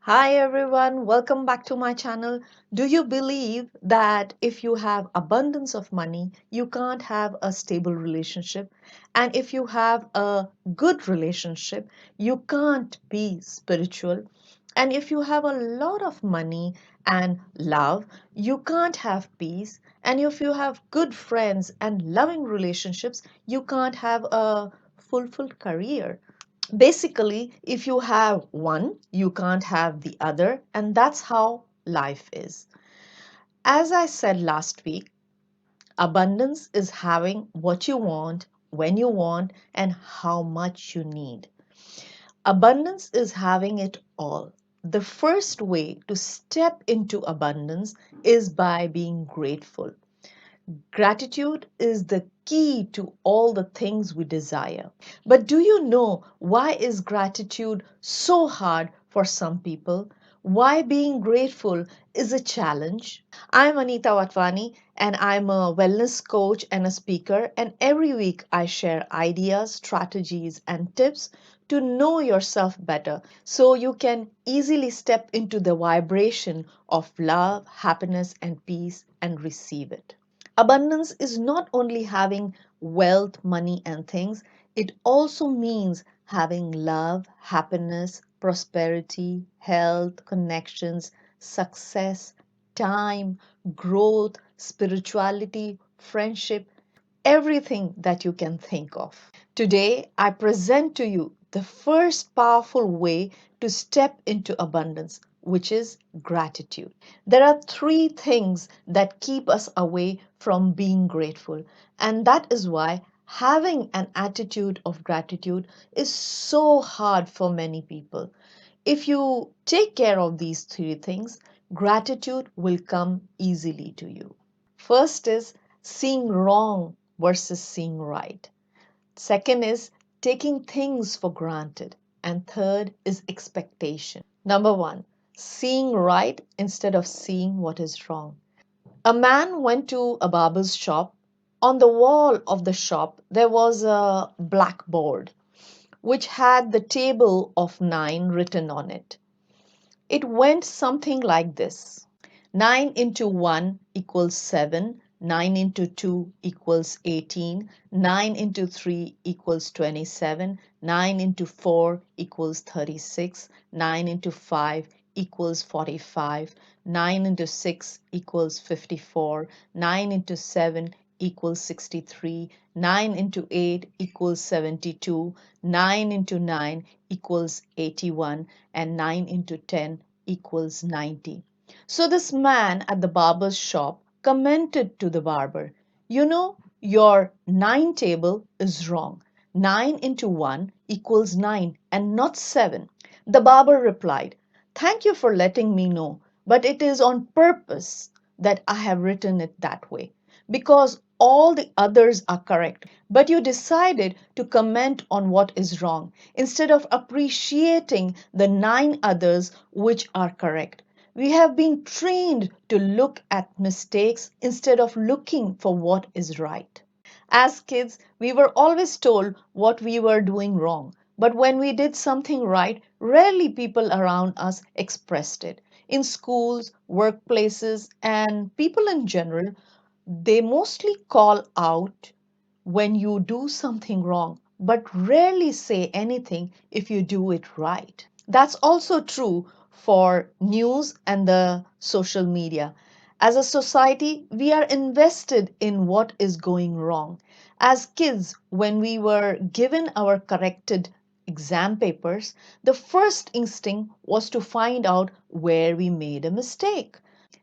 Hi everyone, welcome back to my channel. Do you believe that if you have abundance of money, you can't have a stable relationship? And if you have a good relationship, you can't be spiritual? And if you have a lot of money and love, you can't have peace? And if you have good friends and loving relationships, you can't have a fulfilled career? Basically, if you have one, you can't have the other, and that's how life is. As I said last week, abundance is having what you want, when you want, and how much you need. Abundance is having it all. The first way to step into abundance is by being grateful. Gratitude is the key to all the things we desire. But do you know why is gratitude so hard for some people? Why being grateful is a challenge? I'm Anita Watwani and I'm a wellness coach and a speaker, and every week I share ideas, strategies and tips to know yourself better so you can easily step into the vibration of love, happiness and peace and receive it. Abundance is not only having wealth, money, and things, it also means having love, happiness, prosperity, health, connections, success, time, growth, spirituality, friendship, everything that you can think of. Today, I present to you the first powerful way to step into abundance, which is gratitude. There are three things that keep us away from being grateful, and that is why having an attitude of gratitude is so hard for many people. If you take care of these three things, gratitude will come easily to you. First is seeing wrong versus seeing right. Second is taking things for granted. And third is expectation. Number one, seeing right instead of seeing what is wrong. A man went to a barber's shop. On the wall of the shop, there was a blackboard which had the table of nine written on it. It went something like this: 9 into 1 equals 7, 9 into 2 equals 18, 9 into 3 equals 27, 9 into 4 equals 36, 9 into 5 equals 45, 9 into 6 equals 54, 9 into 7 equals 63, 9 into 8 equals 72, 9 into 9 equals 81, and 9 into 10 equals 90. So this man at the barber's shop commented to the barber, "You know, your 9 table is wrong. 9 into 1 equals 9 and not 7. The barber replied, "Thank you for letting me know, but it is on purpose that I have written it that way, because all the others are correct. But you decided to comment on what is wrong instead of appreciating the 9 others which are correct. We have been trained to look at mistakes instead of looking for what is right." As kids, we were always told what we were doing wrong. But when we did something right, rarely people around us expressed it. In schools, workplaces, and people in general, they mostly call out when you do something wrong, but rarely say anything if you do it right. That's also true for news and the social media. As a society, we are invested in what is going wrong. As kids, when we were given our corrected exam papers, the first instinct was to find out where we made a mistake.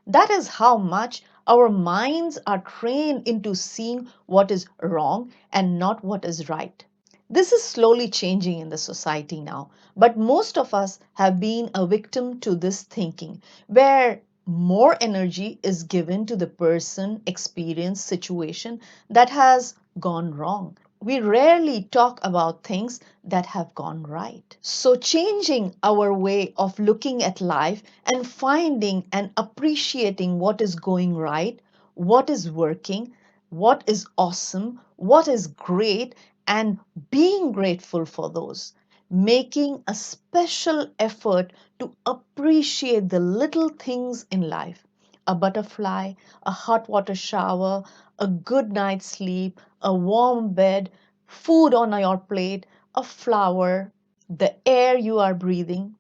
That is how much our minds are trained into seeing what is wrong and not what is right. This is slowly changing in the society now, but most of us have been a victim to this thinking, where more energy is given to the person, experience, situation that has gone wrong. We rarely talk about things that have gone right. So, changing our way of looking at life and finding and appreciating what is going right, what is working, what is awesome, what is great, and being grateful for those. making a special effort to appreciate the little things in life. A butterfly, a hot water shower, a good night's sleep, a warm bed, food on your plate, a flower, the air you are breathing.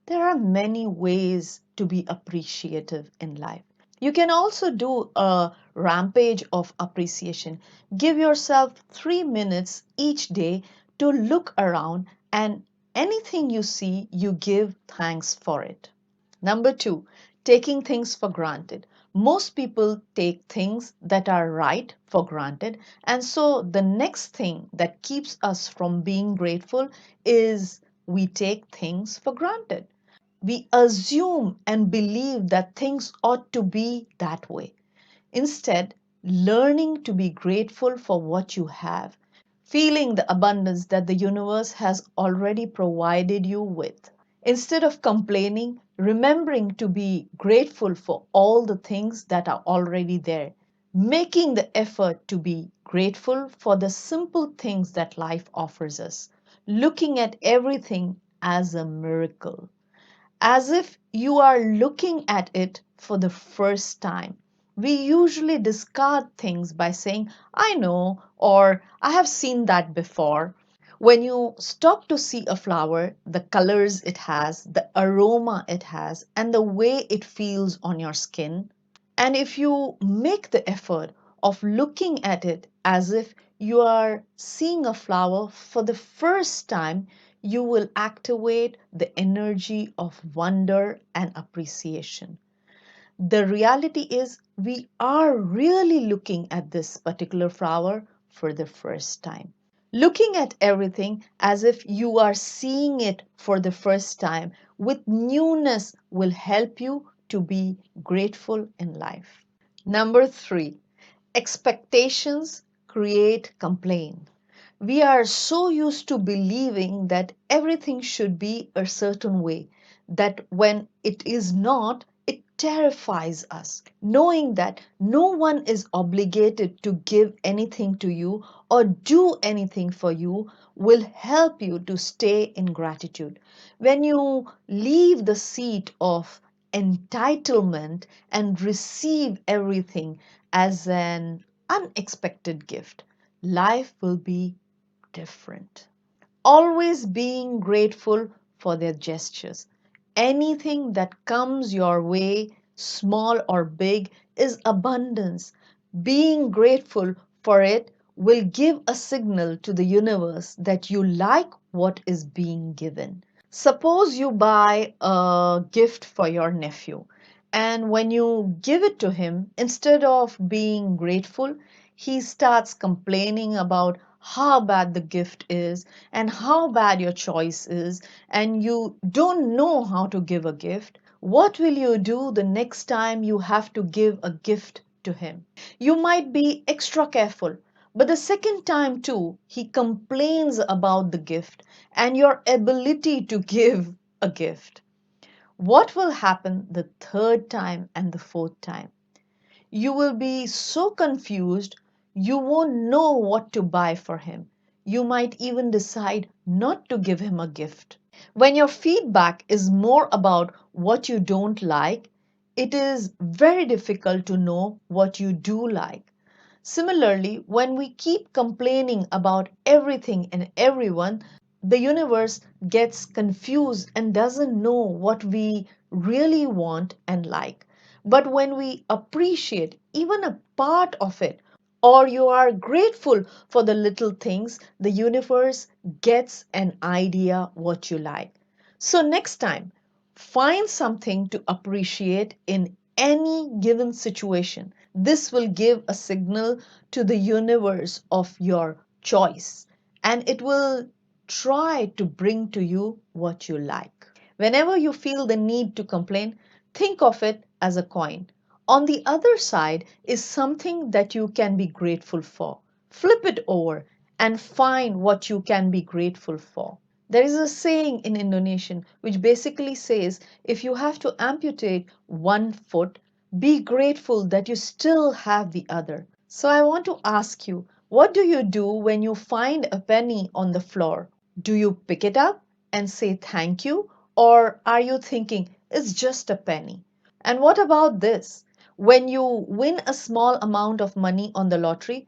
There are many ways to be appreciative in life. You can also do a rampage of appreciation. Give yourself 3 minutes each day to look around, and anything you see, you give thanks for it. Number two, taking things for granted. Most people take things that are right for granted, and so the next thing that keeps us from being grateful is we take things for granted. We assume and believe that things ought to be that way. Instead, learning to be grateful for what you have, feeling the abundance that the universe has already provided you with. Instead of complaining, remembering to be grateful for all the things that are already there. Making the effort to be grateful for the simple things that life offers us. Looking at everything as a miracle, as if you are looking at it for the first time. We usually discard things by saying, I know, or I have seen that before. When you stop to see a flower, the colors it has, the aroma it has, and the way it feels on your skin, and if you make the effort of looking at it as if you are seeing a flower for the first time, you will activate the energy of wonder and appreciation. The reality is, we are really looking at this particular flower for the first time. Looking at everything as if you are seeing it for the first time with newness will help you to be grateful in life. Number three, expectations create complaint. We are so used to believing that everything should be a certain way that when it is not, it terrifies us. Knowing that no one is obligated to give anything to you or do anything for you will help you to stay in gratitude. When you leave the seat of entitlement and receive everything as an unexpected gift, life will be different. Always being grateful for their gestures. Anything that comes your way, small or big, is abundance. Being grateful for it will give a signal to the universe that you like what is being given. Suppose you buy a gift for your nephew, and when you give it to him, instead of being grateful, he starts complaining about how bad the gift is and how bad your choice is, and you don't know how to give a gift. What will you do the next time you have to give a gift to him? You might be extra careful, but the second time too, he complains about the gift and your ability to give a gift. What will happen the third time and the fourth time? You will be so confused, you won't know what to buy for him. You might even decide not to give him a gift. When your feedback is more about what you don't like, it is very difficult to know what you do like. Similarly, when we keep complaining about everything and everyone, the universe gets confused and doesn't know what we really want and like. But when we appreciate even a part of it, or you are grateful for the little things, the universe gets an idea what you like. So next time, find something to appreciate in any given situation. This will give a signal to the universe of your choice, and it will try to bring to you what you like. Whenever you feel the need to complain, think of it as a coin. On the other side is something that you can be grateful for. Flip it over and find what you can be grateful for. There is a saying in Indonesian which basically says if you have to amputate one foot, be grateful that you still have the other. So I want to ask you, what do you do when you find a penny on the floor? Do you pick it up? and say thank you? Or are you thinking it's just a penny? And what about this? When you win a small amount of money on the lottery,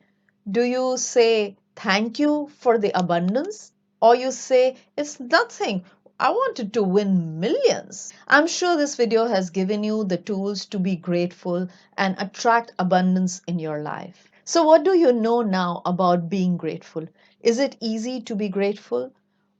do you say thank you for the abundance? Or you say it's nothing, I wanted to win millions? I'm sure this video has given you the tools to be grateful and attract abundance in your life. So, what do you know now about being grateful? Is it easy to be grateful?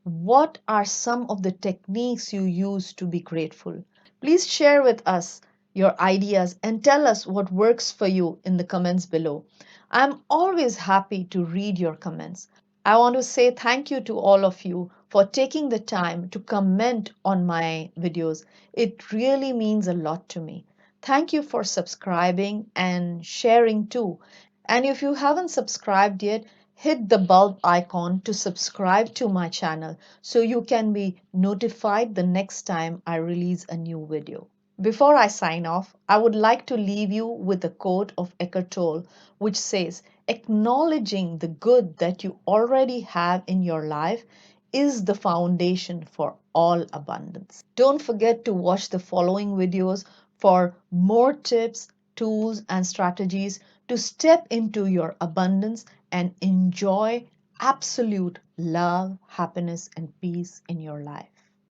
What are some of the techniques you use to be grateful? Please share with us your ideas and tell us what works for you in the comments below. I'm always happy to read your comments. I want to say thank you to all of you for taking the time to comment on my videos. It really means a lot to me. Thank you for subscribing and sharing too. And if you haven't subscribed yet, hit the bulb icon to subscribe to my channel so you can be notified the next time I release a new video. Before I sign off, I would like to leave you with a quote of Eckhart Tolle which says, acknowledging the good that you already have in your life is the foundation for all abundance. Don't forget to watch the following videos for more tips, tools, and strategies to step into your abundance and enjoy absolute love, happiness, and peace in your life.